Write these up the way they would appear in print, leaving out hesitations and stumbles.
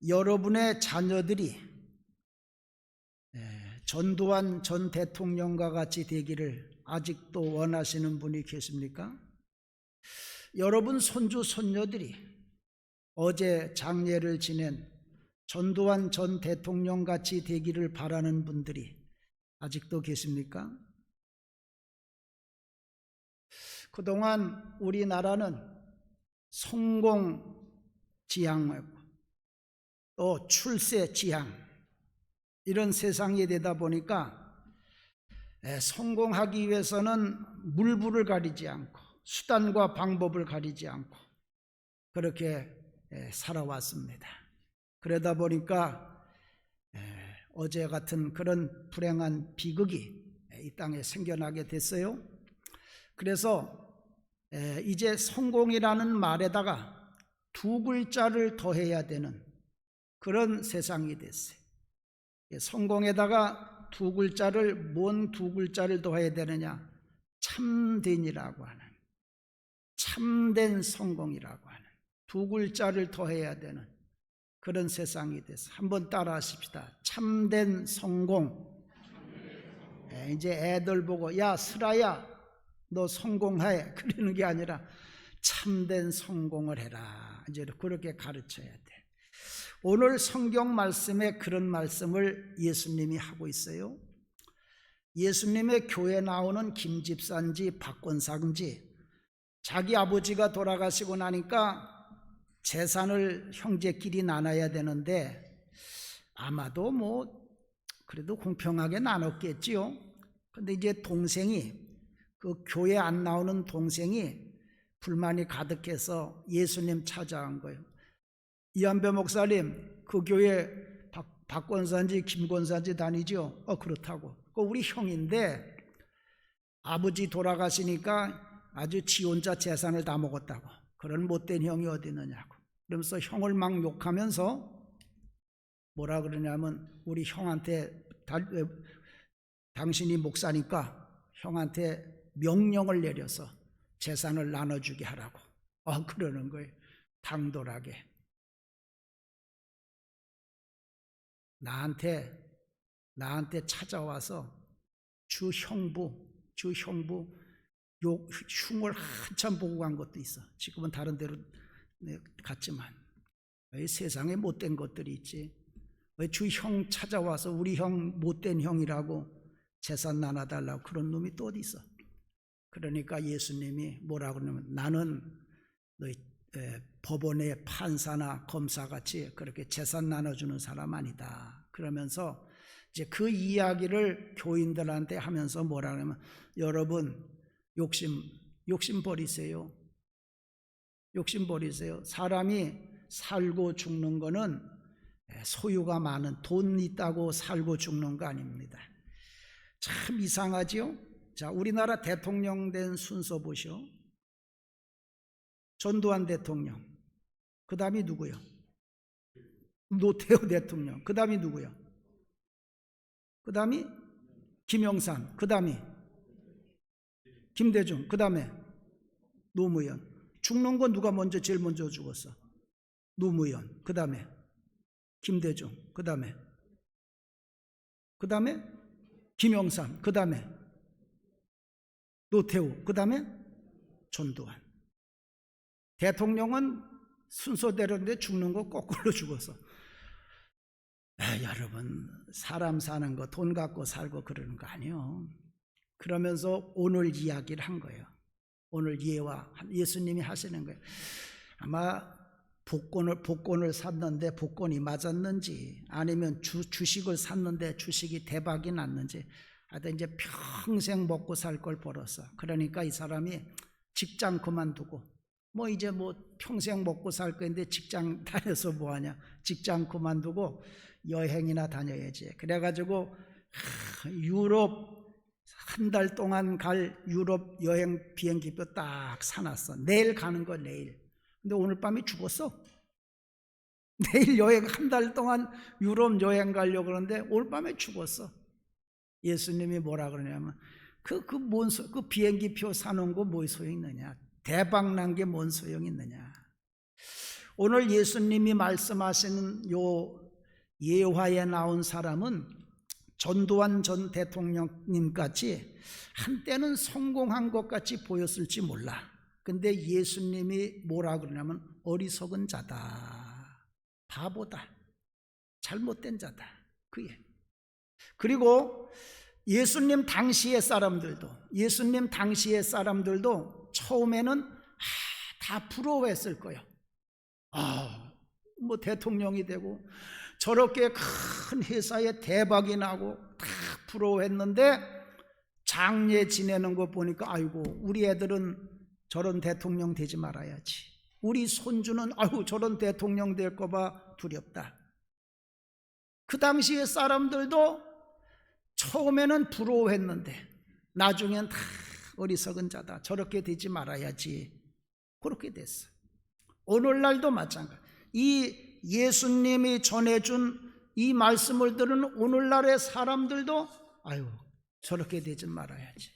여러분의 자녀들이 전두환 전 대통령과 같이 되기를 아직도 원하시는 분이 계십니까? 여러분 손주 손녀들이 어제 장례를 지낸 전두환 전 대통령 같이 되기를 바라는 분들이 아직도 계십니까? 그동안 우리나라는 성공지향하고 또 출세지향 이런 세상이 되다 보니까 성공하기 위해서는 물불을 가리지 않고 수단과 방법을 가리지 않고 그렇게 살아왔습니다. 그러다 보니까 어제 같은 그런 불행한 비극이 이 땅에 생겨나게 됐어요. 그래서 이제 성공이라는 말에다가 두 글자를 더해야 되는 그런 세상이 됐어요. 성공에다가 두 글자를, 뭔 두 글자를 더해야 되느냐? 참된이라고 하는, 참된 성공이라고 하는 두 글자를 더해야 되는 그런 세상이 돼서 한번 따라 하십시다. 참된 성공. 이제 애들 보고 야 슬아야 너 성공해 그러는 게 아니라 참된 성공을 해라, 이제 그렇게 가르쳐야 돼. 오늘 성경 말씀에 그런 말씀을 예수님이 하고 있어요. 예수님의 교회 나오는 김 집사인지 박 권사인지 자기 아버지가 돌아가시고 나니까 재산을 형제끼리 나눠야 되는데 아마도 그래도 공평하게 나눴겠지요. 근데 이제 동생이, 그 교회 안 나오는 동생이 불만이 가득해서 예수님 찾아간 거예요. 이한배 목사님, 그 교회 박 권사인지 김 권사인지 다니죠? 그렇다고. 우리 형인데 아버지 돌아가시니까 아주 지 혼자 재산을 다 먹었다고. 그런 못된 형이 어디 있느냐고. 그러면서 형을 막 욕하면서 뭐라 그러냐면 우리 형한테 당신이 목사니까 형한테 명령을 내려서 재산을 나눠주게 하라고 그러는 거예요. 당돌하게. 나한테 찾아와서 주 형부 흉을 한참 보고 간 것도 있어. 지금은 다른 데로 갔지만 세상에 못된 것들이 있지. 왜 주 형 찾아와서 우리 형 못된 형이라고 재산 나눠달라고 그런 놈이 또 어디 있어. 그러니까 예수님이 뭐라고 그러냐면 나는 너희 법원의 판사나 검사같이 그렇게 재산 나눠주는 사람 아니다. 그러면서 이제 그 이야기를 교인들한테 하면서 뭐라 그러냐면 여러분 욕심 버리세요. 욕심 버리세요. 사람이 살고 죽는 거는 소유가 많은 돈 있다고 살고 죽는 거 아닙니다. 참 이상하지요? 자, 우리나라 대통령 된 순서 보시오. 전두환 대통령, 그 다음이 누구요? 노태우 대통령, 그 다음이 누구요? 그 다음이 김영삼, 그 다음이 김대중, 그 다음에 노무현. 죽는 건 누가 제일 먼저 죽었어? 노무현, 그 다음에 김대중, 그 다음에 김영삼, 그 다음에 노태우, 그 다음에 전두환. 대통령은 순서대로인데 죽는 거 거꾸로 죽어서. 여러분, 사람 사는 거 돈 갖고 살고 그러는 거 아니에요. 그러면서 오늘 이야기를 한 거예요. 오늘 예와 예수님이 하시는 거예요. 아마 복권을 샀는데 복권이 맞았는지 아니면 주식을 샀는데 주식이 대박이 났는지 하여튼 이제 평생 먹고 살 걸 벌었어. 그러니까 이 사람이 직장 그만두고 이제 평생 먹고 살 건데 직장 다녀서 뭐하냐. 직장 그만두고 여행이나 다녀야지. 그래가지고 유럽 한 달 동안 갈 유럽 여행 비행기표 딱 사놨어. 내일 가는 거 내일. 근데 오늘 밤에 죽었어. 내일 여행 한 달 동안 유럽 여행 가려고 그러는데 오늘 밤에 죽었어. 예수님이 뭐라 그러냐면 그 비행기표 사놓은 거 뭐 소용 있느냐. 대박 난 게 뭔 소용이 있느냐. 오늘 예수님이 말씀하시는 요 예화에 나온 사람은 전두환 전 대통령님 같이 한때는 성공한 것 같이 보였을지 몰라. 근데 예수님이 뭐라 그러냐면 어리석은 자다, 바보다, 잘못된 자다, 그게. 그리고 예수님 당시의 사람들도 처음에는 다 부러워했을 거예요. 뭐 대통령이 되고 저렇게 큰 회사에 대박이 나고 다 부러워했는데 장례 지내는 거 보니까 아이고, 우리 애들은 저런 대통령 되지 말아야지. 우리 손주는 아이고 저런 대통령 될까 봐 두렵다. 그 당시의 사람들도 처음에는 부러워했는데 나중엔 다 어리석은 자다, 저렇게 되지 말아야지, 그렇게 됐어. 오늘날도 마찬가지. 이 예수님이 전해준 이 말씀을 들은 오늘날의 사람들도 아유 저렇게 되지 말아야지,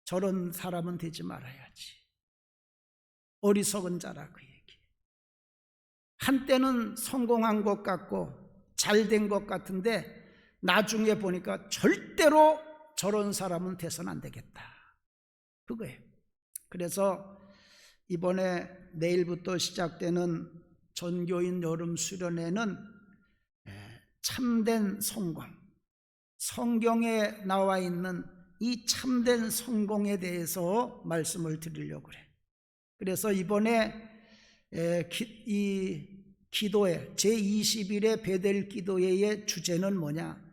저런 사람은 되지 말아야지, 어리석은 자라, 그 얘기. 한때는 성공한 것 같고 잘된 것 같은데 나중에 보니까 절대로 저런 사람은 돼서는 안 되겠다, 그거예요. 그래서 이번에 내일부터 시작되는 전교인 여름 수련회는 참된 성공, 성경에 나와 있는 이 참된 성공에 대해서 말씀을 드리려고 그래. 그래서 이번에 이 기도회 제21회 베델 기도회의 주제는 뭐냐?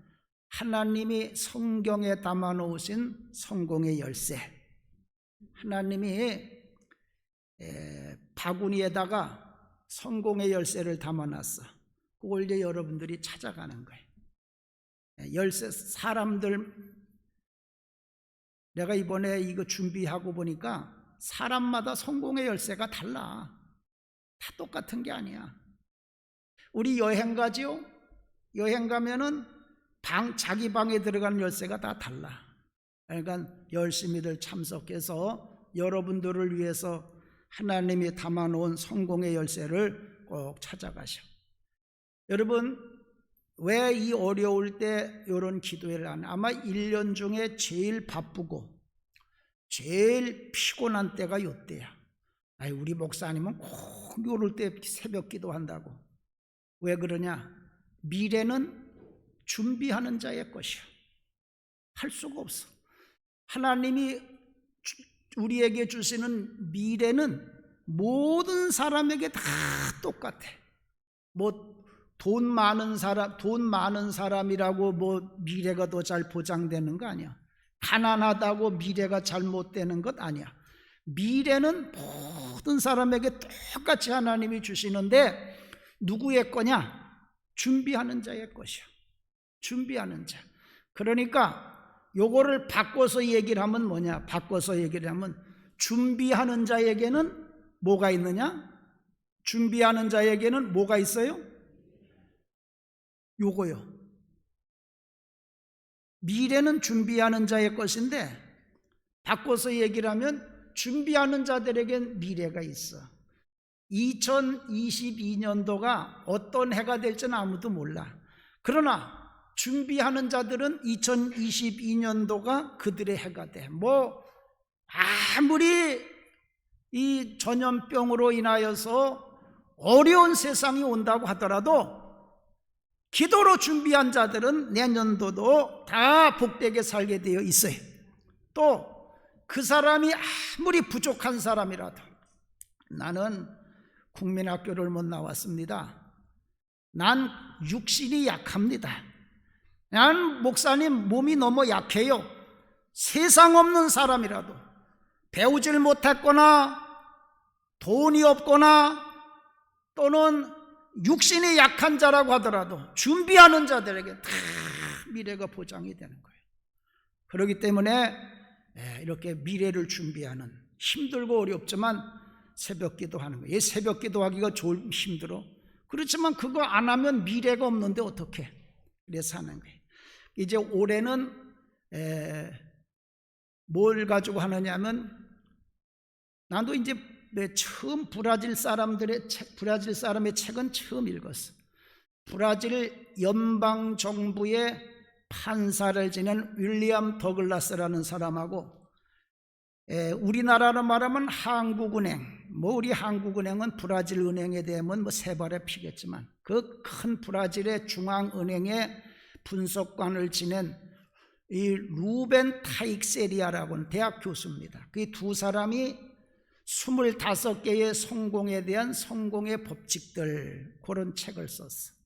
하나님이 성경에 담아 놓으신 성공의 열쇠. 하나님이 바구니에다가 성공의 열쇠를 담아놨어. 그걸 이제 여러분들이 찾아가는 거예요. 열쇠, 사람들, 내가 이번에 이거 준비하고 보니까 사람마다 성공의 열쇠가 달라. 다 똑같은 게 아니야. 우리 여행 가지요? 여행 가면은 자기 방에 들어가는 열쇠가 다 달라. 그러니까 열심히들 참석해서 여러분들을 위해서 하나님이 담아놓은 성공의 열쇠를 꼭 찾아가셔. 여러분, 왜 이 어려울 때 이런 기도회를 하나? 아마 1년 중에 제일 바쁘고 제일 피곤한 때가 이때야. 우리 목사님은 꼭 이럴 때 새벽 기도한다고. 왜 그러냐? 미래는 준비하는 자의 것이야. 할 수가 없어. 하나님이 우리에게 주시는 미래는 모든 사람에게 다 똑같아. 뭐 돈 많은 사람이라고 뭐 미래가 더 잘 보장되는 거 아니야. 가난하다고 미래가 잘못되는 것 아니야. 미래는 모든 사람에게 똑같이 하나님이 주시는데 누구의 거냐? 준비하는 자의 것이야. 준비하는 자. 그러니까 요거를 바꿔서 얘기를 하면 뭐냐? 바꿔서 얘기를 하면 준비하는 자에게는 뭐가 있느냐? 준비하는 자에게는 뭐가 있어요? 요거요. 미래는 준비하는 자의 것인데 바꿔서 얘기를 하면 준비하는 자들에겐 미래가 있어. 2022년도가 어떤 해가 될지는 아무도 몰라. 그러나 준비하는 자들은 2022년도가 그들의 해가 돼. 뭐 아무리 이 전염병으로 인하여서 어려운 세상이 온다고 하더라도 기도로 준비한 자들은 내년도도 다 복되게 살게 되어 있어요. 또 그 사람이 아무리 부족한 사람이라도, 나는 국민학교를 못 나왔습니다. 난 육신이 약합니다. 난 목사님 몸이 너무 약해요. 세상 없는 사람이라도, 배우질 못했거나 돈이 없거나 또는 육신이 약한 자라고 하더라도 준비하는 자들에게 다 미래가 보장이 되는 거예요. 그렇기 때문에 이렇게 미래를 준비하는, 힘들고 어렵지만 새벽 기도하는 거예요. 새벽 기도하기가 힘들어. 그렇지만 그거 안 하면 미래가 없는데 어떻게? 그래서 하는 거예요. 이제 올해는 뭘 가지고 하느냐면, 나도 이제 처음 브라질 사람의 책은 처음 읽었어. 브라질 연방 정부의 판사를 지낸 윌리엄 더글라스라는 사람하고, 우리나라로 말하면 한국은행, 우리 한국은행은 브라질 은행에 대하면 세 발의 피겠지만, 그 큰 브라질의 중앙은행의 분석관을 지낸 이 루벤 타익세리아라고는 대학 교수입니다. 그 두 사람이 25개의 성공에 대한 성공의 법칙들, 그런 책을 썼어.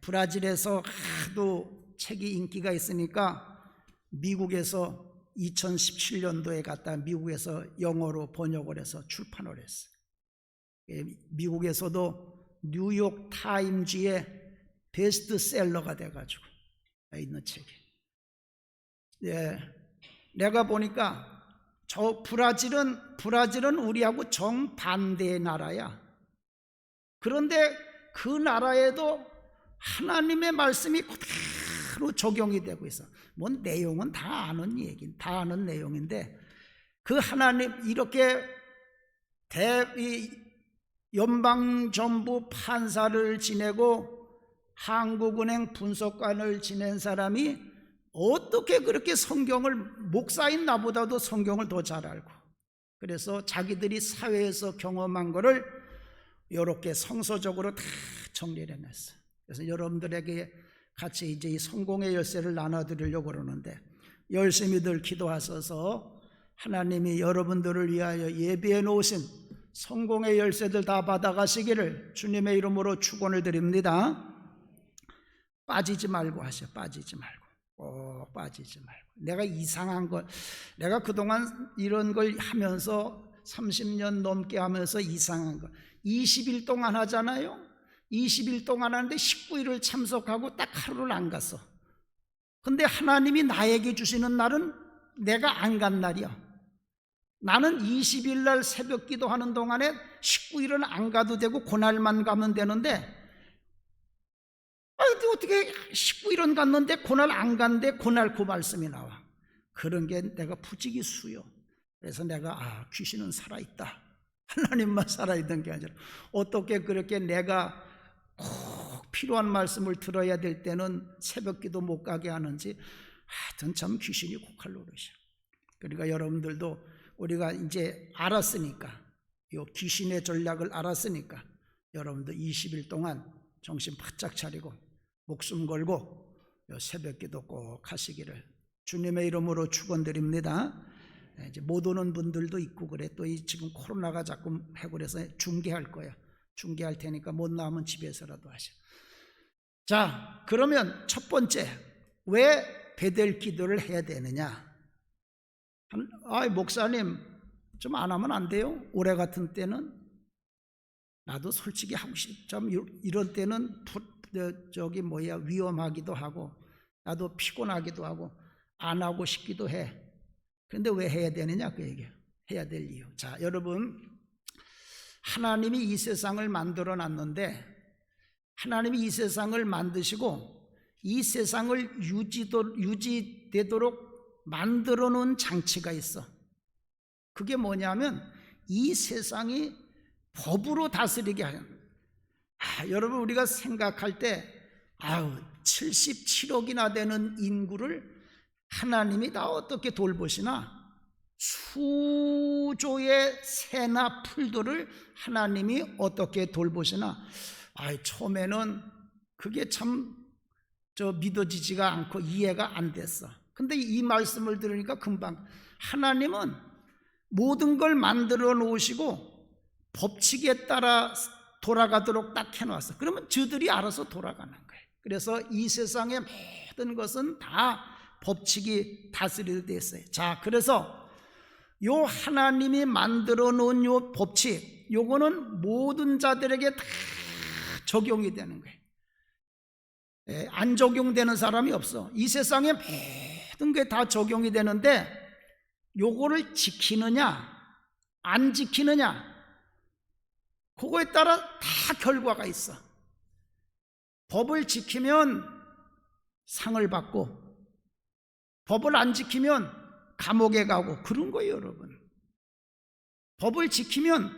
브라질에서 하도 책이 인기가 있으니까 미국에서 2017년도에 갖다 미국에서 영어로 번역을 해서 출판을 했어요. 미국에서도 뉴욕 타임즈의 베스트셀러가 돼가지고 있는 책이. 내가 보니까 저 브라질은 우리하고 정반대의 나라야. 그런데 그 나라에도 하나님의 말씀이 그대로 적용이 되고 있어. 내용은 다 아는 내용인데, 그 하나님 이렇게 연방정부 판사를 지내고 한국은행 분석관을 지낸 사람이 어떻게 그렇게 성경을, 목사인 나보다도 성경을 더 잘 알고, 그래서 자기들이 사회에서 경험한 거를 이렇게 성서적으로 다 정리를 해냈어요. 그래서 여러분들에게 같이 이제 이 성공의 열쇠를 나눠드리려고 그러는데, 열심히들 기도하셔서 하나님이 여러분들을 위하여 예비해 놓으신 성공의 열쇠들 다 받아가시기를 주님의 이름으로 축원을 드립니다. 빠지지 말고 하셔. 빠지지 말고. 꼭 빠지지 말고. 내가 그동안 이런 걸 하면서 30년 넘게 하면서 이상한 거 20일 동안 하잖아요. 20일 동안 하는데 19일을 참석하고 딱 하루를 안 갔어. 근데 하나님이 나에게 주시는 날은 내가 안 간 날이야. 나는 20일 날 새벽 기도하는 동안에 19일은 안 가도 되고 그날만 가면 되는데, 어떻게 19일은 갔는데 그날 안 간데 그날 그 말씀이 나와. 그런 게 내가 부지기수요. 그래서 내가 귀신은 살아있다, 하나님만 살아있는 게 아니라 어떻게 그렇게 내가 꼭 필요한 말씀을 들어야 될 때는 새벽 기도 못 가게 하는지, 하여튼 참 귀신이 곡할 노릇이야. 그러니까 여러분들도 우리가 이제 알았으니까, 이 귀신의 전략을 알았으니까 여러분도 20일 동안 정신 바짝 차리고 목숨 걸고 새벽 기도 꼭 하시기를 주님의 이름으로 축원드립니다. 이제 못 오는 분들도 있고 그래. 또 지금 코로나가 자꾸 하고 그래서 중계할 거야. 중계할 테니까 못 나오면 집에서라도 하셔. 자, 그러면 첫 번째, 왜 베델 기도를 해야 되느냐? 목사님 좀 안 하면 안 돼요? 올해 같은 때는 나도 솔직히 하고 좀 이런 때는 위험하기도 하고 나도 피곤하기도 하고 안 하고 싶기도 해. 그런데 왜 해야 되느냐? 그 얘기예요. 해야 될 이유. 자, 여러분, 하나님이 이 세상을 만들어 놨는데, 하나님이 이 세상을 만드시고 이 세상을 유지되도록 만들어 놓은 장치가 있어. 그게 뭐냐면 이 세상이 법으로 다스리게 하는. 여러분, 우리가 생각할 때 77억이나 되는 인구를 하나님이 다 어떻게 돌보시나? 수조의 새나 풀들을 하나님이 어떻게 돌보시나? 처음에는 그게 참 믿어지지가 않고 이해가 안 됐어. 근데 이 말씀을 들으니까 금방, 하나님은 모든 걸 만들어 놓으시고 법칙에 따라 돌아가도록 딱 해놨어. 그러면 저들이 알아서 돌아가는 거예요. 그래서 이 세상의 모든 것은 다 법칙이 다스리게 됐어요. 자, 그래서 요 하나님이 만들어 놓은 요 법칙, 요거는 모든 자들에게 다 적용이 되는 거예요. 안 적용되는 사람이 없어. 이 세상에 모든 게 다 적용이 되는데, 요거를 지키느냐 안 지키느냐, 그거에 따라 다 결과가 있어. 법을 지키면 상을 받고, 법을 안 지키면 감옥에 가고, 그런 거예요, 여러분. 법을 지키면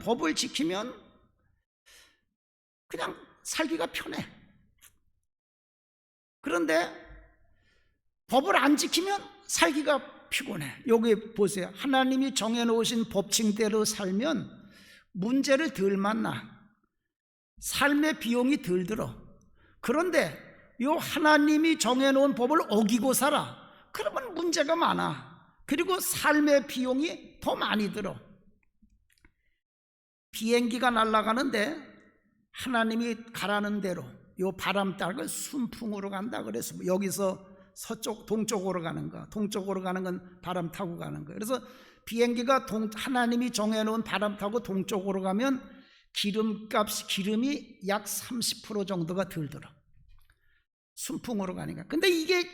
그냥 살기가 편해. 그런데 법을 안 지키면 살기가 피곤해. 여기 보세요. 하나님이 정해놓으신 법칙대로 살면 문제를 덜 만나. 삶의 비용이 덜 들어. 그런데 요 하나님이 정해놓은 법을 어기고 살아. 그러면 문제가 많아. 그리고 삶의 비용이 더 많이 들어. 비행기가 날아가는데 하나님이 가라는 대로 요 바람 따라 순풍으로 간다 그래서 여기서 서쪽 동쪽으로 가는 거, 동쪽으로 가는 건 바람 타고 가는 거예요. 그래서 비행기가 하나님이 정해놓은 바람 타고 동쪽으로 가면 기름이 약 30% 정도가 덜 들어. 순풍으로 가니까. 근데 이게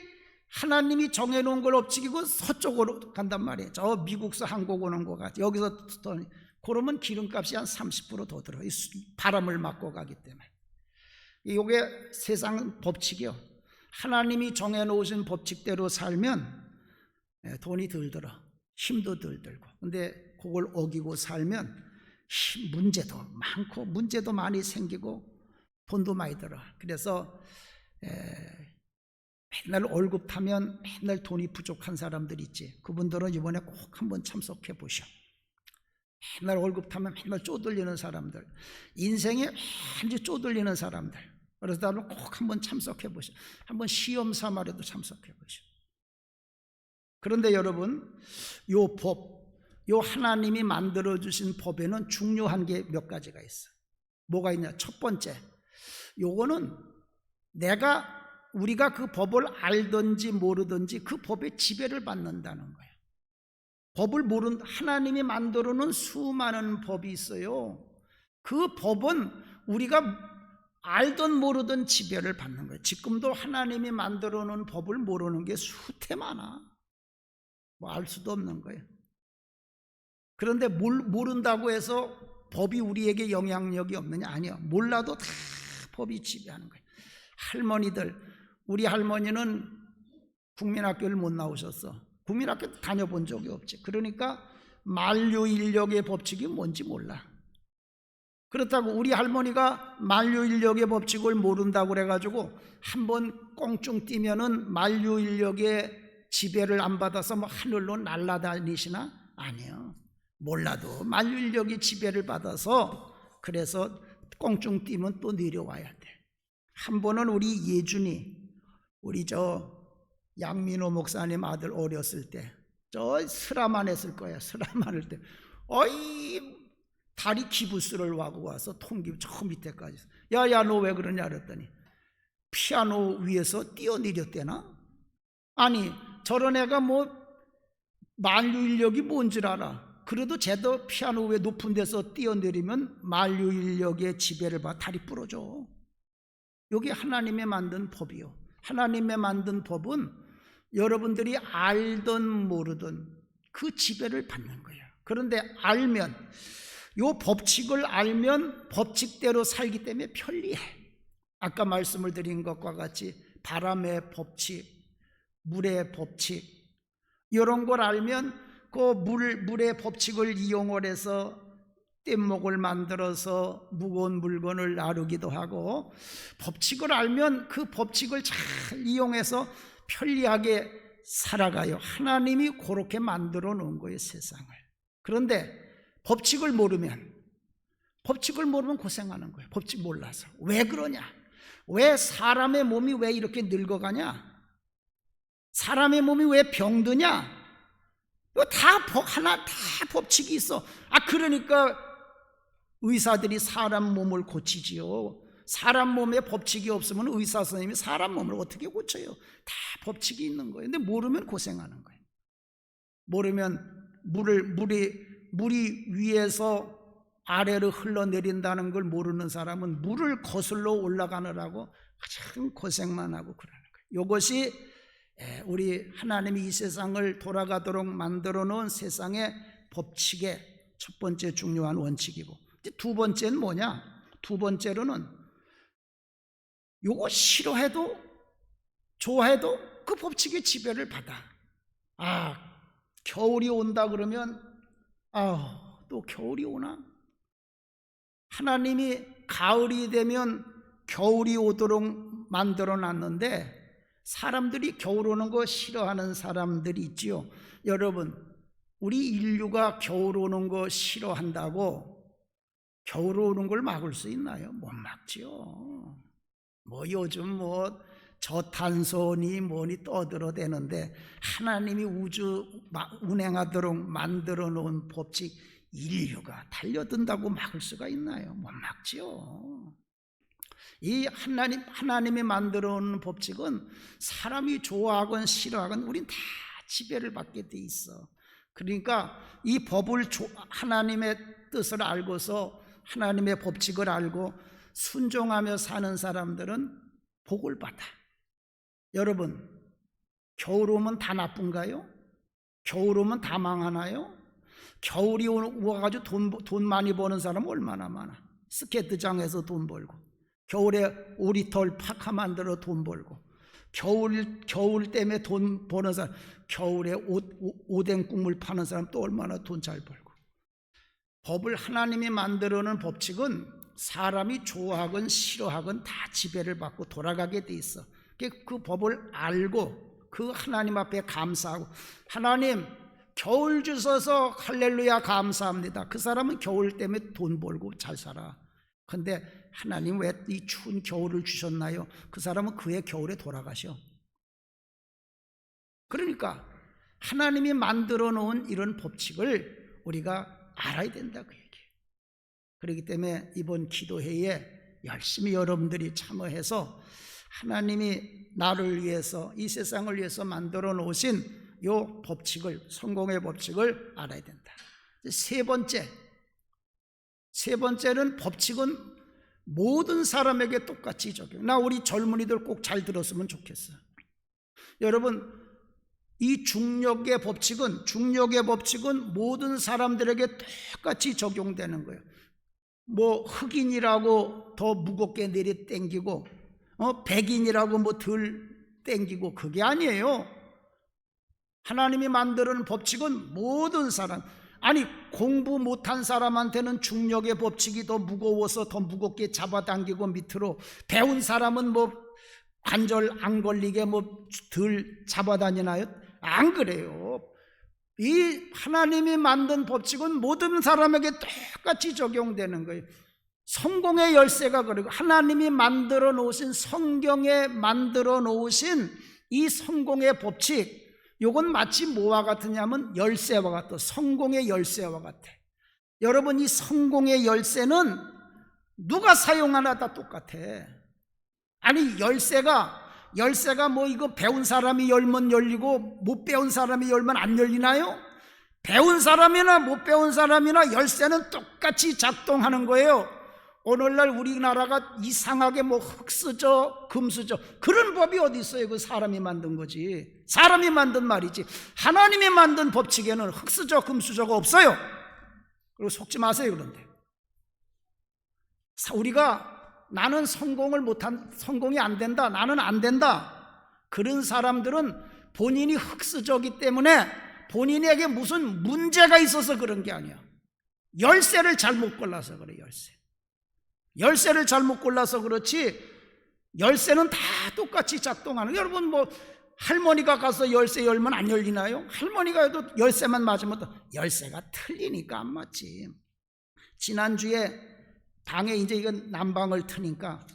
하나님이 정해놓은 걸 업치기고 서쪽으로 간단 말이에요. 저 미국서 한국 오는 거 같이. 여기서 그러면 기름값이 한 30% 더 들어. 바람을 맞고 가기 때문에. 이게 세상 법칙이요. 하나님이 정해놓으신 법칙대로 살면 돈이 덜 들어. 힘도 덜 들고. 근데 그걸 어기고 살면 문제도 많고 문제도 많이 생기고 돈도 많이 들어. 그래서 맨날 월급 타면 맨날 돈이 부족한 사람들 있지. 그분들은 이번에 꼭 한번 참석해 보셔. 맨날 월급 타면 맨날 쪼들리는 사람들, 인생에 완전히 쪼들리는 사람들, 그래서 꼭 한번 참석해 보셔. 한번 시험 삼아라도 참석해 보셔. 그런데 여러분, 요 법, 요 하나님이 만들어 주신 법에는 중요한 게 몇 가지가 있어. 뭐가 있냐? 첫 번째, 요거는 우리가 그 법을 알든지 모르든지 그 법의 지배를 받는다는 거예요. 법을 하나님이 만들어 놓은 수많은 법이 있어요. 그 법은 우리가 알든 모르든 지배를 받는 거예요. 지금도 하나님이 만들어 놓은 법을 모르는 게 수태 많아. 뭐 알 수도 없는 거예요. 그런데 모른다고 해서 법이 우리에게 영향력이 없느냐? 아니요. 몰라도 다 법이 지배하는 거예요. 우리 할머니는 국민학교를 못 나오셨어. 국민학교 다녀본 적이 없지. 그러니까 만류인력의 법칙이 뭔지 몰라. 그렇다고 우리 할머니가 만류인력의 법칙을 모른다고 그래가지고 한번 꽁충 뛰면은 만류인력의 지배를 안 받아서 뭐 하늘로 날아다니시나? 아니요. 몰라도 만류인력의 지배를 받아서 그래서 꽁충 뛰면 또 내려와야 돼. 한 번은 우리 예준이, 우리 양민호 목사님 아들 어렸을 때, 스라만 했을 거야. 스라만 할 때, 다리 기부스를 하고 와서 통기 저 밑에까지. 야야, 너 왜 그러냐 그랬더니 피아노 위에서 뛰어내렸대나? 아니, 저런 애가 뭐 만류인력이 뭔 줄 알아. 그래도 쟤도 피아노 위에 높은 데서 뛰어내리면 만류인력의 지배를 받아 다리 부러져. 여기 하나님의 만든 법이요. 하나님의 만든 법은 여러분들이 알든 모르든 그 지배를 받는 거예요. 그런데 요 법칙을 알면 법칙대로 살기 때문에 편리해. 아까 말씀을 드린 것과 같이 바람의 법칙, 물의 법칙, 이런 걸 알면 그 물의 법칙을 이용을 해서 뗏목을 만들어서 무거운 물건을 나르기도 하고, 법칙을 알면 그 법칙을 잘 이용해서 편리하게 살아가요. 하나님이 그렇게 만들어 놓은 거예요, 세상을. 그런데 법칙을 모르면 고생하는 거예요. 법칙 몰라서. 왜 그러냐? 왜 사람의 몸이 왜 이렇게 늙어가냐? 사람의 몸이 왜 병드냐? 이거 다 법칙이 있어. 그러니까 의사들이 사람 몸을 고치지요. 사람 몸에 법칙이 없으면 의사 선생님이 사람 몸을 어떻게 고쳐요? 다 법칙이 있는 거예요. 근데 모르면 고생하는 거예요. 모르면 물이 위에서 아래로 흘러내린다는 걸 모르는 사람은 물을 거슬러 올라가느라고 참 고생만 하고 그러는 거예요. 이것이 우리 하나님이 이 세상을 돌아가도록 만들어 놓은 세상의 법칙의 첫 번째 중요한 원칙이고, 두 번째는 뭐냐? 두 번째로는 요거 싫어해도 좋아해도 그 법칙의 지배를 받아. 겨울이 온다 그러면 또 겨울이 오나? 하나님이 가을이 되면 겨울이 오도록 만들어 놨는데 사람들이 겨울 오는 거 싫어하는 사람들이 있지요. 여러분, 우리 인류가 겨울 오는 거 싫어한다고 겨울 오는 걸 막을 수 있나요? 못 막지요. 뭐 요즘 뭐 저탄소니 뭐니 떠들어대는데 하나님이 우주 운행하도록 만들어 놓은 법칙 인류가 달려든다고 막을 수가 있나요? 못 막지요. 이 하나님이 만들어 놓은 법칙은 사람이 좋아하건 싫어하건 우린 다 지배를 받게 돼 있어. 그러니까 이 법을 하나님의 뜻을 알고서 하나님의 법칙을 알고 순종하며 사는 사람들은 복을 받아. 여러분, 겨울 오면 다 나쁜가요? 겨울 오면 다 망하나요? 겨울이 와가지고 돈 많이 버는 사람은 얼마나 많아. 스케이트장에서 돈 벌고, 겨울에 오리털 파카 만들어 돈 벌고, 겨울 때문에 돈 버는 사람, 겨울에 오뎅 국물 파는 사람 또 얼마나 돈 잘 벌고. 법을 하나님이 만들어 놓은 법칙은 사람이 좋아하건 싫어하건 다 지배를 받고 돌아가게 돼 있어. 그 법을 알고 그 하나님 앞에 감사하고, 하나님 겨울 주셔서 할렐루야 감사합니다. 그 사람은 겨울 때문에 돈 벌고 잘 살아. 근데 하나님 왜 이 추운 겨울을 주셨나요? 그 사람은 그의 겨울에 돌아가셔. 그러니까 하나님이 만들어 놓은 이런 법칙을 우리가 알아야 된다, 그 얘기예요. 그렇기 때문에 이번 기도회에 열심히 여러분들이 참여해서 하나님이 나를 위해서, 이 세상을 위해서 만들어 놓으신 요 법칙을, 성공의 법칙을 알아야 된다. 세 번째는 법칙은 모든 사람에게 똑같이 적용. 나 우리 젊은이들 꼭 잘 들었으면 좋겠어. 여러분, 이 중력의 법칙은 모든 사람들에게 똑같이 적용되는 거예요. 뭐 흑인이라고 더 무겁게 내리 땡기고, 백인이라고 뭐 덜 땡기고, 그게 아니에요. 하나님이 만드는 법칙은 모든 사람, 아니 공부 못한 사람한테는 중력의 법칙이 더 무거워서 더 무겁게 잡아당기고 밑으로, 배운 사람은 뭐 관절 안 걸리게 뭐 덜 잡아다니나요? 안 그래요. 이 하나님이 만든 법칙은 모든 사람에게 똑같이 적용되는 거예요. 성공의 열쇠가 그리고 하나님이 만들어 놓으신, 성경에 만들어 놓으신 이 성공의 법칙, 이건 마치 뭐와 같으냐면 열쇠와 같아. 성공의 열쇠와 같아. 여러분, 이 성공의 열쇠는 누가 사용하나 다 똑같아. 아니 열쇠가 뭐 이거 배운 사람이 열면 열리고 못 배운 사람이 열면 안 열리나요? 배운 사람이나 못 배운 사람이나 열쇠는 똑같이 작동하는 거예요. 오늘날 우리나라가 이상하게 뭐 흙쓰죠, 금쓰죠, 그런 법이 어디 있어요? 그 사람이 만든 거지. 사람이 만든 말이지. 하나님이 만든 법칙에는 흙쓰죠, 금쓰죠가 없어요. 그리고 속지 마세요. 그런데 우리가 나는 성공이 안 된다, 나는 안 된다, 그런 사람들은 본인이 흙쓰저기 때문에 본인에게 무슨 문제가 있어서 그런 게 아니야. 열쇠를 잘못 골라서 그래. 열쇠를 잘못 골라서 그렇지, 열쇠는 다 똑같이 작동하는. 여러분, 뭐 할머니가 가서 열쇠 열면 안 열리나요? 할머니가 해도 열쇠만 맞으면 또 열쇠가 틀리니까 안 맞지. 지난주에 방에 이제 이건 난방을 트니까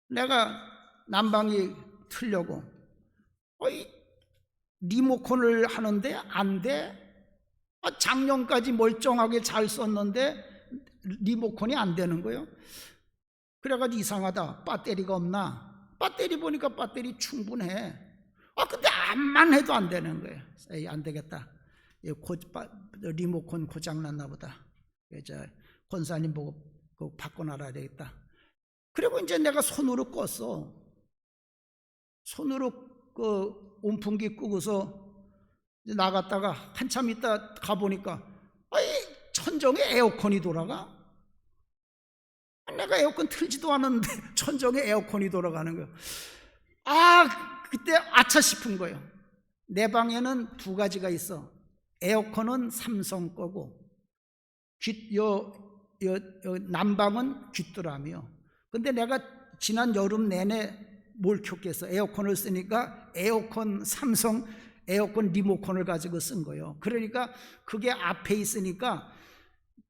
내가 난방이 틀려고 리모컨을 하는데 안 돼. 작년까지 멀쩡하게 잘 썼는데 리모컨이 안 되는 거예요. 그래가지고 이상하다, 배터리가 없나? 배터리 보니까 배터리 충분해. 근데 암만 해도 안 되는 거예요. 에이, 안 되겠다, 리모컨 고장났나 보다. 권사님 보고 그거 바꿔놔야 되겠다. 그리고 이제 내가 손으로 껐어. 손으로 그 온풍기 끄고서 나갔다가 한참 있다 가보니까 천정에 에어컨이 돌아가. 내가 에어컨 틀지도 않았는데 천정에 에어컨이 돌아가는 거예요. 그때 아차 싶은 거예요. 내 방에는 두 가지가 있어. 에어컨은 삼성 거고 난방은 귀뚜라미요. 근데 내가 지난 여름 내내 뭘 켰겠어? 에어컨을 쓰니까 삼성 에어컨 리모컨을 가지고 쓴 거예요. 그러니까 그게 앞에 있으니까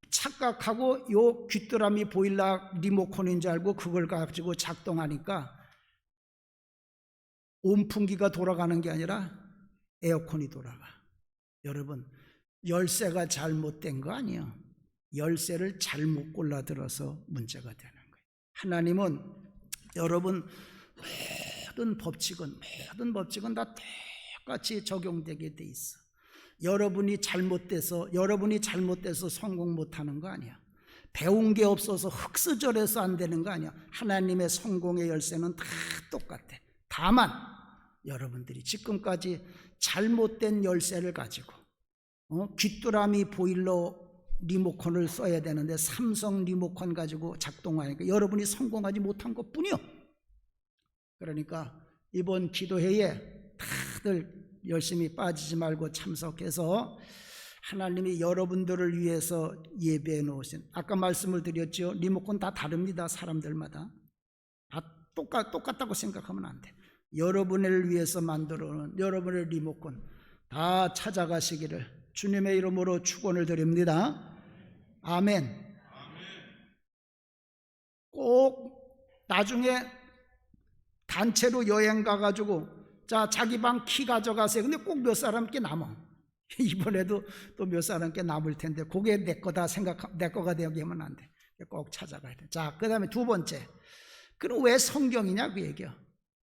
착각하고 요 귀뚜라미 보일러 리모컨인 줄 알고 그걸 가지고 작동하니까 온풍기가 돌아가는 게 아니라 에어컨이 돌아가. 여러분, 열쇠가 잘못된 거 아니에요. 열쇠를 잘못 골라들어서 문제가 되는 거예요. 하나님은 여러분 모든 법칙은 다 똑같이 적용되게 돼 있어. 여러분이 잘못돼서 성공 못하는 거 아니야. 배운 게 없어서 흙수저려서 안 되는 거 아니야. 하나님의 성공의 열쇠는 다 똑같아. 다만 여러분들이 지금까지 잘못된 열쇠를 가지고 귀뚜라미 보일러 리모컨을 써야 되는데 삼성 리모컨 가지고 작동하니까 여러분이 성공하지 못한 것뿐이요. 그러니까 이번 기도회에 다들 열심히 빠지지 말고 참석해서 하나님이 여러분들을 위해서 예배해 놓으신, 아까 말씀을 드렸죠. 리모컨 다 다릅니다. 사람들마다 다 똑같다고 생각하면 안 돼. 여러분을 위해서 만들어 놓은 여러분의 리모컨 다 찾아가시기를 주님의 이름으로 축원을 드립니다. 아멘. 꼭 나중에 단체로 여행 가가지고 자기 방 키 가져가세요. 근데 꼭 몇 사람께 남아. 이번에도 또 몇 사람께 남을 텐데 그게 내 거다 내 거가 되게 하면 안 돼. 꼭 찾아가야 돼. 자, 그 다음에 두 번째, 그럼 왜 성경이냐 그 얘기야.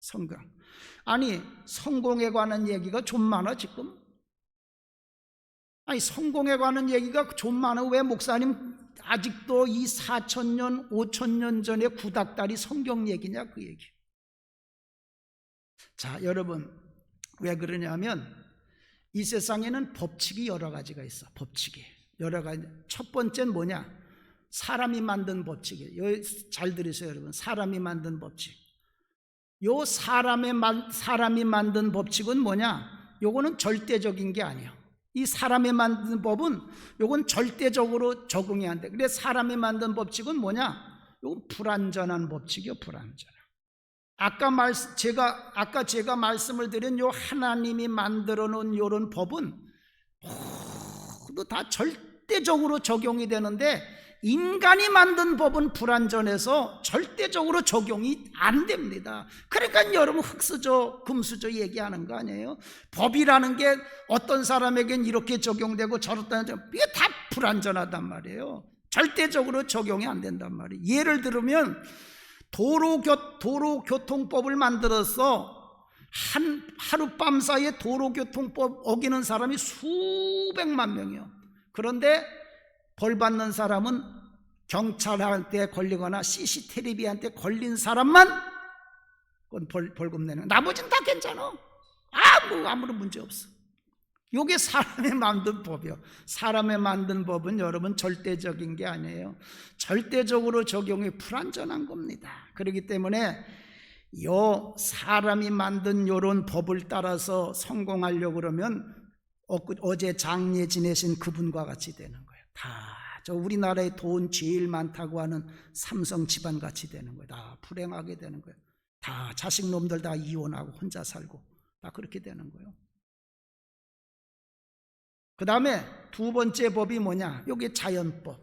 성경. 아니 성공에 관한 얘기가 좀 많아 지금. 아니 성공에 관한 얘기가 좀 많아. 왜 목사님 아직도 이 4,000년 5,000년 전의 구닥다리 성경 얘기냐 그 얘기. 자, 여러분 왜 그러냐면 이 세상에는 법칙이 여러 가지가 있어. 법칙이 여러 가지. 첫 번째는 뭐냐? 사람이 만든 법칙이에요. 잘 들으세요 여러분. 사람이 만든 법칙. 요 사람이 만든 법칙은 뭐냐? 요거는 절대적인 게 아니에요. 이 사람이 만든 법은 요건 절대적으로 적응이 안 돼. 근데 사람이 만든 법칙은 뭐냐? 요건 불완전한 법칙이요. 불완전. 아까 제가 말씀을 드린 요 하나님이 만들어 놓은 요런 법은 모두 다 절대적으로 적용이 되는데 인간이 만든 법은 불완전해서 절대적으로 적용이 안 됩니다. 그러니까 여러분 흙수저 금수저 얘기하는 거 아니에요? 법이라는 게 어떤 사람에겐 이렇게 적용되고 저렇다는 이게 다 불완전하단 말이에요. 절대적으로 적용이 안 된단 말이에요. 예를 들면 도로교통법을 만들어서 하룻밤 사이에 도로교통법 어기는 사람이 수백만 명이요. 그런데 벌 받는 사람은 경찰한테 걸리거나 CCTV한테 걸린 사람만 벌금 내는. 나머지는 다 괜찮아. 아무런 문제 없어. 이게 사람이 만든 법이요. 사람이 만든 법은 여러분 절대적인 게 아니에요. 절대적으로 적용이 불완전한 겁니다. 그렇기 때문에 요 사람이 만든 요런 법을 따라서 성공하려고 그러면 어제 장례 지내신 그분과 같이 되는 거예요. 다 저 우리나라에 돈 제일 많다고 하는 삼성 집안 같이 되는 거예요. 다 불행하게 되는 거예요. 다 자식놈들 다 이혼하고 혼자 살고 다 그렇게 되는 거예요. 그 다음에 두 번째 법이 뭐냐? 이게 자연법.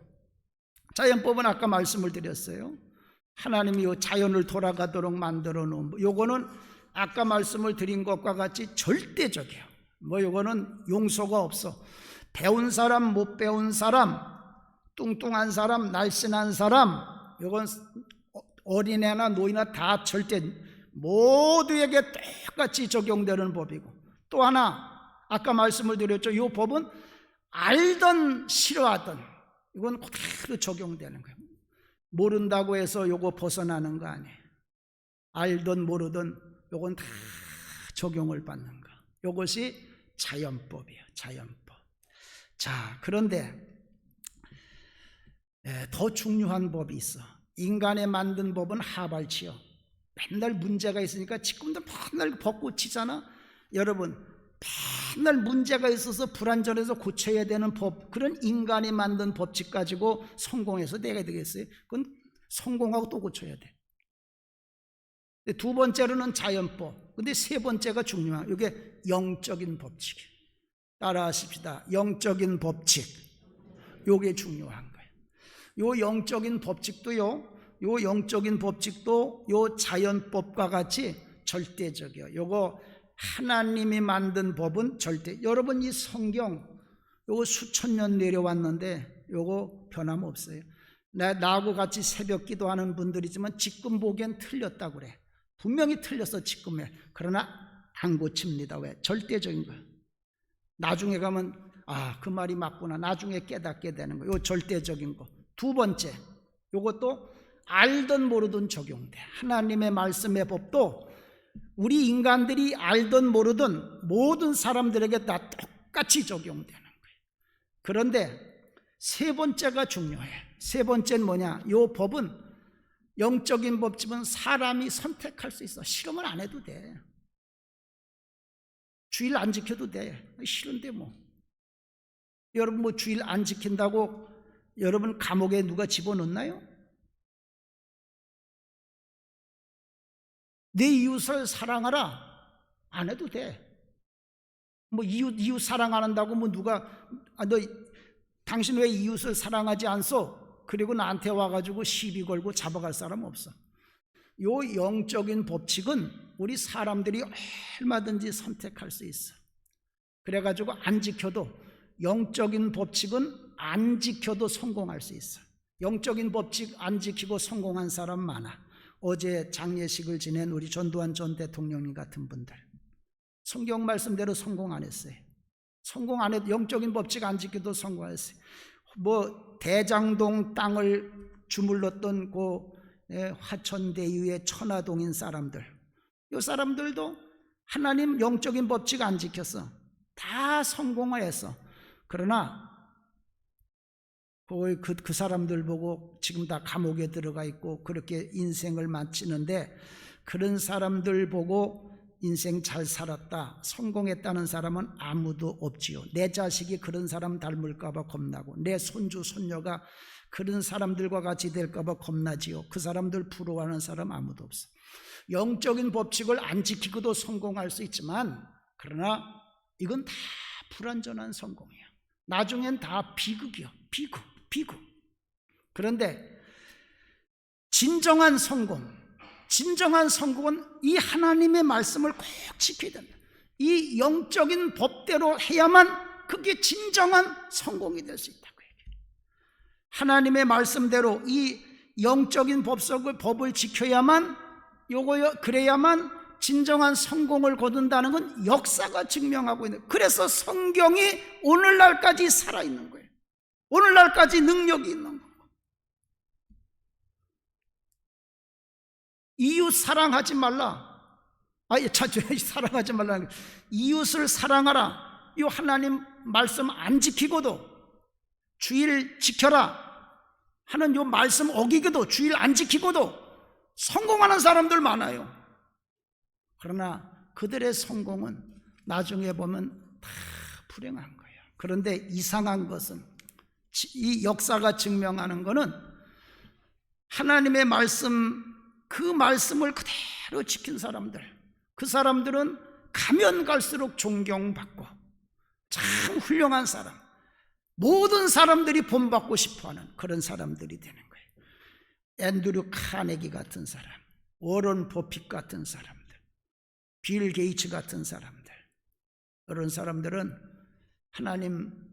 자연법은 아까 말씀을 드렸어요. 하나님이 이 자연을 돌아가도록 만들어 놓은 요거는 아까 말씀을 드린 것과 같이 절대적이에요. 요거는 용서가 없어. 배운 사람 못 배운 사람, 뚱뚱한 사람 날씬한 사람, 요건 어린애나 노인이나 다 절대 모두에게 똑같이 적용되는 법이고, 또 하나 아까 말씀을 드렸죠. 이 법은 알던 싫어하던 이건 그대로 적용되는 거예요. 모른다고 해서 요거 벗어나는 거 아니에요. 알든 모르든 요건 다 적용을 받는 거. 요것이 자연법이에요. 자연법. 자, 그런데 더 중요한 법이 있어. 인간의 만든 법은 하발치요. 맨날 문제가 있으니까 지금도 맨날 벚꽃 치잖아. 여러분 맨날 문제가 있어서 불완전해서 고쳐야 되는 법, 그런 인간이 만든 법칙 가지고 성공해서 내가 되겠어요? 그건 성공하고 또 고쳐야 돼. 두 번째로는 자연법. 근데 세 번째가 중요한, 이게 영적인 법칙. 따라하십시다. 영적인 법칙. 요게 중요한 거예요. 요 영적인 법칙도요, 요 영적인 법칙도 요 자연법과 같이 절대적이요. 요거 하나님이 만든 법은 절대. 여러분, 이 성경 요거 수천 년 내려왔는데 요거 변함없어요. 나하고 같이 새벽 기도하는 분들이지만 지금 보기엔 틀렸다고 그래. 분명히 틀렸어 지금에. 그러나 안 고칩니다. 왜? 절대적인 거예요. 나중에 가면 그 말이 맞구나, 나중에 깨닫게 되는 거예요. 요 절대적인 거. 두 번째, 요것도 알든 모르든 적용돼. 하나님의 말씀의 법도 우리 인간들이 알든 모르든 모든 사람들에게 다 똑같이 적용되는 거예요. 그런데 세 번째가 중요해. 세 번째는 뭐냐? 요 법은, 영적인 법칙은 사람이 선택할 수 있어. 싫으면 안 해도 돼. 주일 안 지켜도 돼. 싫은데 뭐. 여러분, 뭐 주일 안 지킨다고 여러분 감옥에 누가 집어넣나요? 내 이웃을 사랑하라 안 해도 돼. 뭐 이웃 사랑 안 한다고 뭐 누가 너 당신 왜 이웃을 사랑하지 않소? 그리고 나한테 와가지고 시비 걸고 잡아갈 사람 없어. 요 영적인 법칙은 우리 사람들이 얼마든지 선택할 수 있어. 그래가지고 안 지켜도, 영적인 법칙은 안 지켜도 성공할 수 있어. 영적인 법칙 안 지키고 성공한 사람 많아. 어제 장례식을 지낸 우리 전두환 전 대통령님 같은 분들, 성경 말씀대로 성공 안 했어요. 성공 안 해도, 영적인 법칙 안 지켜도 성공 안 했어요. 뭐 대장동 땅을 주물렀던 화천대유의 천화동인 사람들, 이 사람들도 하나님 영적인 법칙 안 지켰어. 다 성공을 했어. 그러나 그 사람들 보고 지금 다 감옥에 들어가 있고 그렇게 인생을 마치는데, 그런 사람들 보고 인생 잘 살았다, 성공했다는 사람은 아무도 없지요. 내 자식이 그런 사람 닮을까 봐 겁나고, 내 손주 손녀가 그런 사람들과 같이 될까 봐 겁나지요. 그 사람들 부러워하는 사람 아무도 없어. 영적인 법칙을 안 지키고도 성공할 수 있지만, 그러나 이건 다 불완전한 성공이야. 나중엔 다 비극이야. 비극. 그런데 진정한 성공은 이 하나님의 말씀을 꼭 지켜야 된다. 이 영적인 법대로 해야만 그게 진정한 성공이 될 수 있다고 얘기해요. 하나님의 말씀대로 이 영적인 법을 지켜야만, 그래야만 진정한 성공을 거둔다는 건 역사가 증명하고 있는 거예요. 그래서 성경이 오늘날까지 살아있는 거예요. 오늘날까지 능력이 있는 거고. 이웃 사랑하지 말라. 사랑하지 말라. 이웃을 사랑하라. 이 하나님 말씀 안 지키고도 주일 지켜라 하는 요 말씀 어기고도, 주일 안 지키고도 성공하는 사람들 많아요. 그러나 그들의 성공은 나중에 보면 다 불행한 거예요. 그런데 이상한 것은, 이 역사가 증명하는 것은 하나님의 말씀, 그 말씀을 그대로 지킨 사람들, 그 사람들은 가면 갈수록 존경받고 참 훌륭한 사람, 모든 사람들이 본받고 싶어하는 그런 사람들이 되는 거예요. 앤드류 카네기 같은 사람, 워런 버핏 같은 사람들, 빌 게이츠 같은 사람들, 그런 사람들은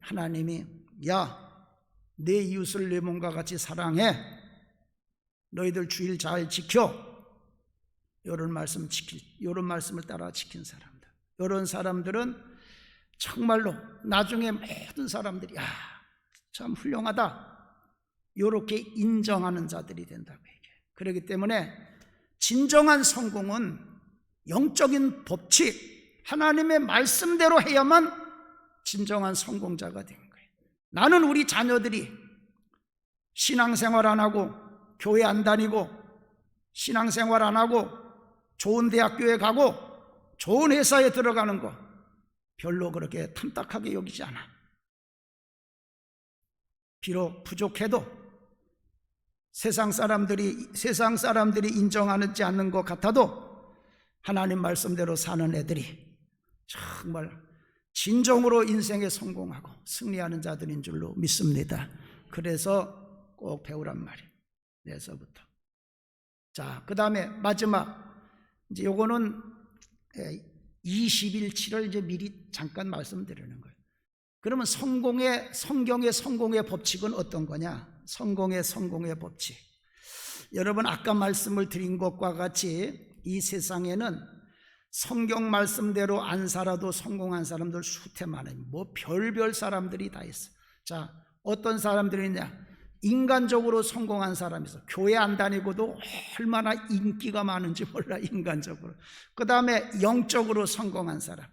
하나님이 내 이웃을 내 몸과 같이 사랑해, 너희들 주일 잘 지켜, 이런 말씀을 따라 지킨 사람들, 이런 사람들은 정말로 나중에 모든 사람들이 참 훌륭하다, 이렇게 인정하는 자들이 된다고 얘기해요. 그렇기 때문에 진정한 성공은 영적인 법칙, 하나님의 말씀대로 해야만 진정한 성공자가 된 거예요. 나는 우리 자녀들이 신앙생활 안 하고, 교회 안 다니고, 신앙생활 안 하고, 좋은 대학교에 가고, 좋은 회사에 들어가는 거, 별로 그렇게 탐탁하게 여기지 않아. 비록 부족해도 세상 사람들이 인정하지 않는 것 같아도 하나님 말씀대로 사는 애들이 정말 진정으로 인생에 성공하고 승리하는 자들인 줄로 믿습니다. 그래서 꼭 배우란 말이에요. 내서부터. 자, 그 다음에 마지막, 이제 요거는 20일치를 이제 미리 잠깐 말씀드리는 거예요. 그러면 성경의 성공의 법칙은 어떤 거냐? 성공의 법칙. 여러분, 아까 말씀을 드린 것과 같이 이 세상에는 성경 말씀대로 안 살아도 성공한 사람들 수태 많아요. 뭐 별별 사람들이 다 있어. 자, 어떤 사람들이냐? 인간적으로 성공한 사람이 있어. 교회 안 다니고도 얼마나 인기가 많은지 몰라, 인간적으로. 그 다음에 영적으로 성공한 사람.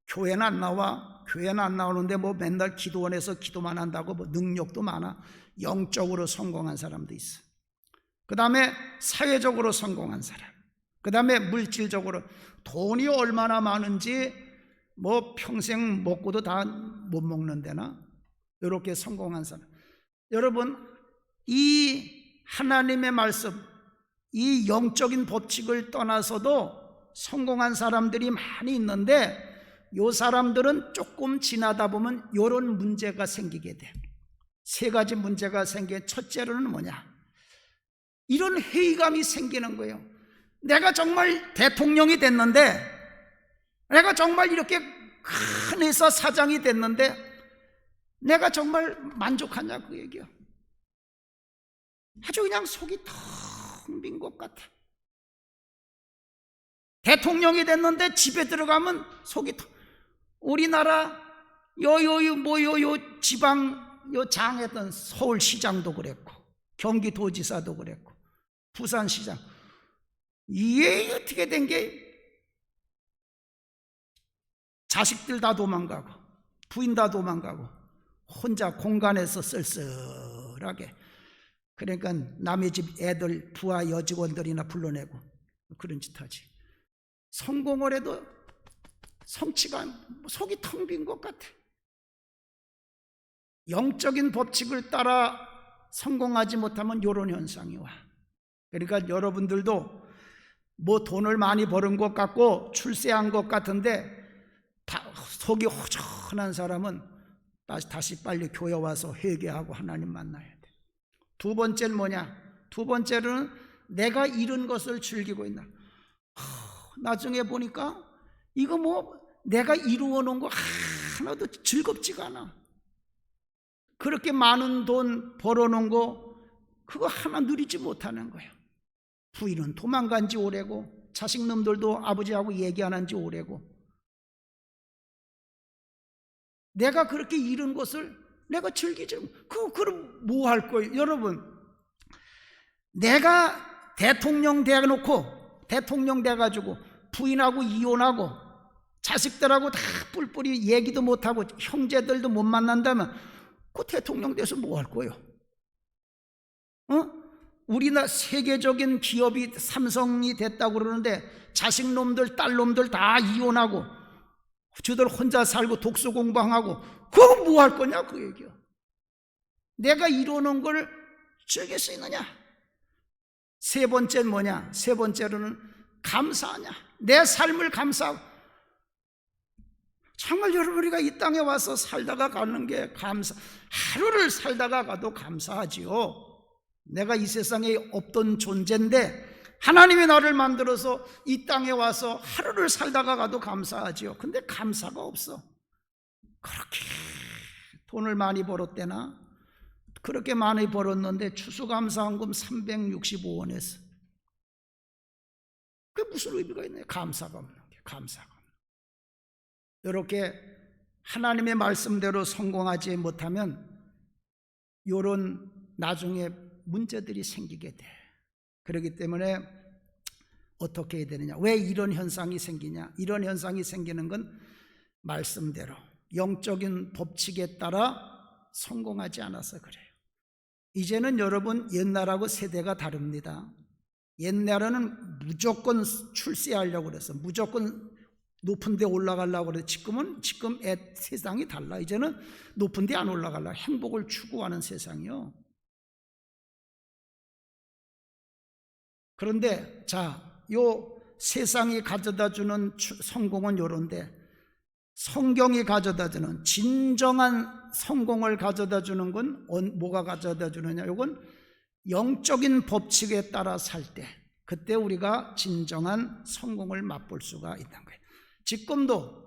교회는 안 나오는데 뭐 맨날 기도원에서 기도만 한다고 뭐 능력도 많아. 영적으로 성공한 사람도 있어. 그 다음에 사회적으로 성공한 사람. 그 다음에 물질적으로 돈이 얼마나 많은지 뭐 평생 먹고도 다 못 먹는데나 이렇게 성공한 사람. 여러분, 이 하나님의 말씀, 이 영적인 법칙을 떠나서도 성공한 사람들이 많이 있는데 이 사람들은 조금 지나다 보면 이런 문제가 생기게 돼. 세 가지 문제가 생겨. 첫째로는 뭐냐? 이런 회의감이 생기는 거예요. 내가 정말 대통령이 됐는데, 내가 정말 이렇게 큰 회사 사장이 됐는데 내가 정말 만족하냐, 그 얘기야. 아주 그냥 속이 텅 빈 것 같아. 대통령이 됐는데 집에 들어가면 속이 텅. 우리나라 지방 장했던 서울시장도 그랬고 경기도지사도 그랬고 부산시장, 이게 어떻게 된 게 자식들 다 도망가고 부인 다 도망가고 혼자 공간에서 쓸쓸하게, 그러니까 남의 집 애들 부하 여직원들이나 불러내고 그런 짓 하지. 성공을 해도 성취가 속이 텅 빈 것 같아. 영적인 법칙을 따라 성공하지 못하면 이런 현상이 와. 그러니까 여러분들도 뭐 돈을 많이 버는 것 같고 출세한 것 같은데 속이 허전한 사람은 다시 빨리 교회 와서 회개하고 하나님 만나야 돼. 두 번째는 뭐냐? 두 번째는 내가 잃은 것을 즐기고 있나. 나중에 보니까 이거 뭐 내가 이루어 놓은 거 하나도 즐겁지가 않아. 그렇게 많은 돈 벌어놓은 거 그거 하나 누리지 못하는 거야. 부인은 도망간 지 오래고 자식놈들도 아버지하고 얘기 안 한 지 오래고, 내가 그렇게 잃은 것을 내가 즐기지. 그럼 뭐 할 거예요? 여러분, 내가 대통령 돼가지고 부인하고 이혼하고 자식들하고 다 뿔뿔이 얘기도 못하고 형제들도 못 만난다면 그 대통령 돼서 뭐 할 거예요? 우리나라 세계적인 기업이 삼성이 됐다고 그러는데 자식놈들 딸놈들 다 이혼하고 저들 혼자 살고 독서 공부하고 그거 뭐 할 거냐, 그 얘기야. 내가 이루는 걸 즐길 수 있느냐. 세 번째는 뭐냐? 세 번째로는 감사하냐. 내 삶을 감사하고. 정말 여러분, 우리가 이 땅에 와서 살다가 가는 게 하루를 살다가 가도 감사하지요. 내가 이 세상에 없던 존재인데 하나님이 나를 만들어서 이 땅에 와서 하루를 살다가 가도 감사하지요. 근데 감사가 없어. 그렇게 돈을 많이 벌었대나? 그렇게 많이 벌었는데 추수감사헌금 365원 했어. 그게 무슨 의미가 있나요? 감사가 없는 게. 감사가 없는 게. 이렇게 하나님의 말씀대로 성공하지 못하면 이런 나중에 문제들이 생기게 돼. 그렇기 때문에 어떻게 해야 되느냐? 왜 이런 현상이 생기냐? 이런 현상이 생기는 건 말씀대로 영적인 법칙에 따라 성공하지 않아서 그래요. 이제는 여러분, 옛날하고 세대가 다릅니다. 옛날에는 무조건 출세하려고 그랬어. 무조건 높은 데 올라가려고 그래. 지금 세상이 달라. 이제는 높은 데 안 올라가려고 행복을 추구하는 세상이요. 그런데 요 세상이 가져다 주는 성공은 요런데, 성경이 가져다 주는 진정한 성공을 가져다 주는 건 뭐가 가져다 주느냐? 요건 영적인 법칙에 따라 살 때, 그때 우리가 진정한 성공을 맛볼 수가 있는 거예요. 지금도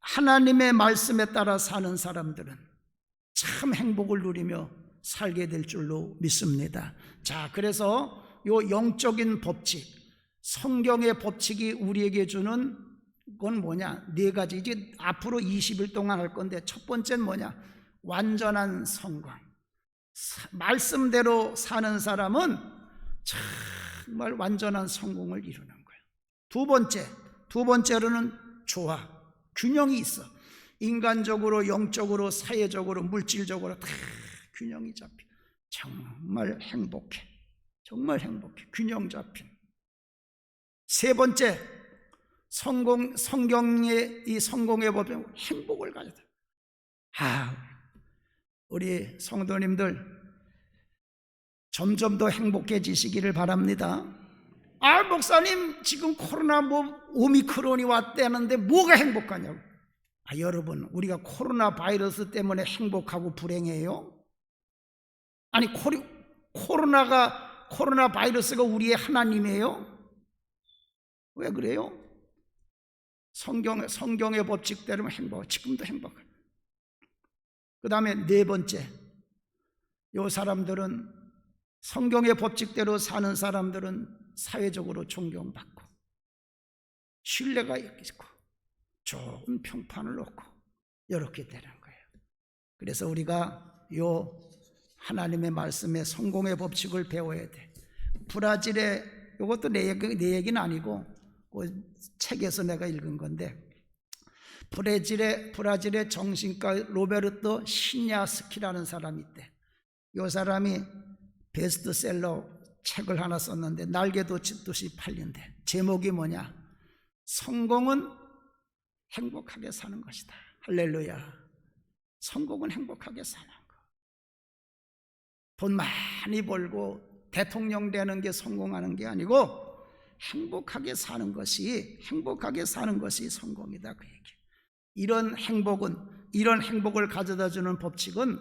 하나님의 말씀에 따라 사는 사람들은 참 행복을 누리며 살게 될 줄로 믿습니다. 그래서 요 영적인 법칙, 성경의 법칙이 우리에게 주는 건 뭐냐? 4가지. 이제 앞으로 20일 동안 할 건데, 첫 번째는 뭐냐? 완전한 성공. 말씀대로 사는 사람은 정말 완전한 성공을 이루는 거예요. 두 번째로는 조화, 균형이 있어. 인간적으로, 영적으로, 사회적으로, 물질적으로 다 균형이 잡혀. 정말 행복해. 정말 행복해. 균형 잡힌. 세 번째, 성경의 이 성공의 법에 행복을 가져다. 우리 성도님들 점점 더 행복해지시기를 바랍니다. 목사님 지금 코로나 오미크론이 왔다는데 뭐가 행복하냐고. 여러분, 우리가 코로나 바이러스 때문에 행복하고 불행해요? 아니, 코로나 바이러스가 우리의 하나님이에요? 왜 그래요? 성경의 법칙대로 지금도 행복해. 그 다음에 4번째, 요 사람들은, 성경의 법칙대로 사는 사람들은 사회적으로 존경받고 신뢰가 있고 좋은 평판을 얻고 이렇게 되는 거예요. 그래서 우리가 요 하나님의 말씀의 성공의 법칙을 배워야 돼. 브라질에, 이것도 내 얘기는 아니고 그 책에서 내가 읽은 건데, 브라질의 정신과 로베르토 시냐스키라는 사람이 있대. 이 사람이 베스트셀러 책을 하나 썼는데 날개도 찢듯이 팔린대. 제목이 뭐냐? 성공은 행복하게 사는 것이다. 할렐루야. 성공은 행복하게 사는 거. 돈 많이 벌고 대통령 되는 게 성공하는 게 아니고 행복하게 사는 것이 성공이다, 그 얘기. 이런 행복을 가져다 주는 법칙은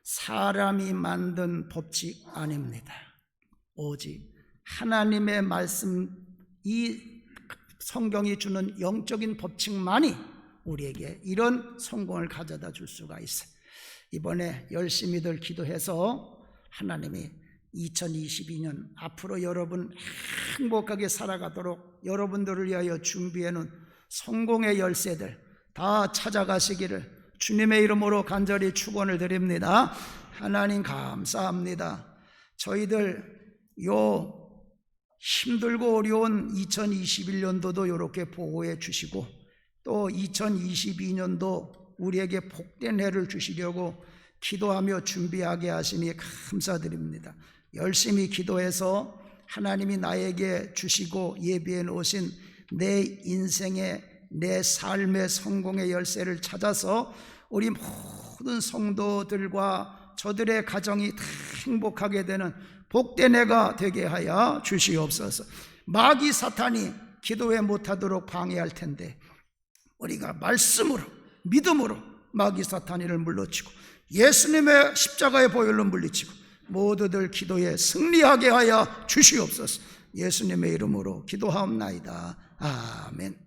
사람이 만든 법칙 아닙니다. 오직 하나님의 말씀, 이 성경이 주는 영적인 법칙만이 우리에게 이런 성공을 가져다 줄 수가 있어요. 이번에 열심히들 기도해서 하나님이 2022년 앞으로 여러분 행복하게 살아가도록 여러분들을 위하여 준비해 놓은 성공의 열쇠들 다 찾아가시기를 주님의 이름으로 간절히 축원을 드립니다. 하나님 감사합니다. 저희들 요 힘들고 어려운 2021년도도 이렇게 보호해 주시고 또 2022년도 우리에게 복된 해를 주시려고 기도하며 준비하게 하시니 감사드립니다. 열심히 기도해서 하나님이 나에게 주시고 예비해 놓으신 내 인생의, 내 삶의 성공의 열쇠를 찾아서 우리 모든 성도들과 저들의 가정이 다 행복하게 되는 복된 해가 되게 하여 주시옵소서. 마귀 사탄이 기도회 못하도록 방해할 텐데 우리가 말씀으로, 믿음으로 마귀 사탄이를 물러치고 예수님의 십자가의 보혈로 물리치고 모두들 기도에 승리하게 하여 주시옵소서. 예수님의 이름으로 기도하옵나이다. 아멘.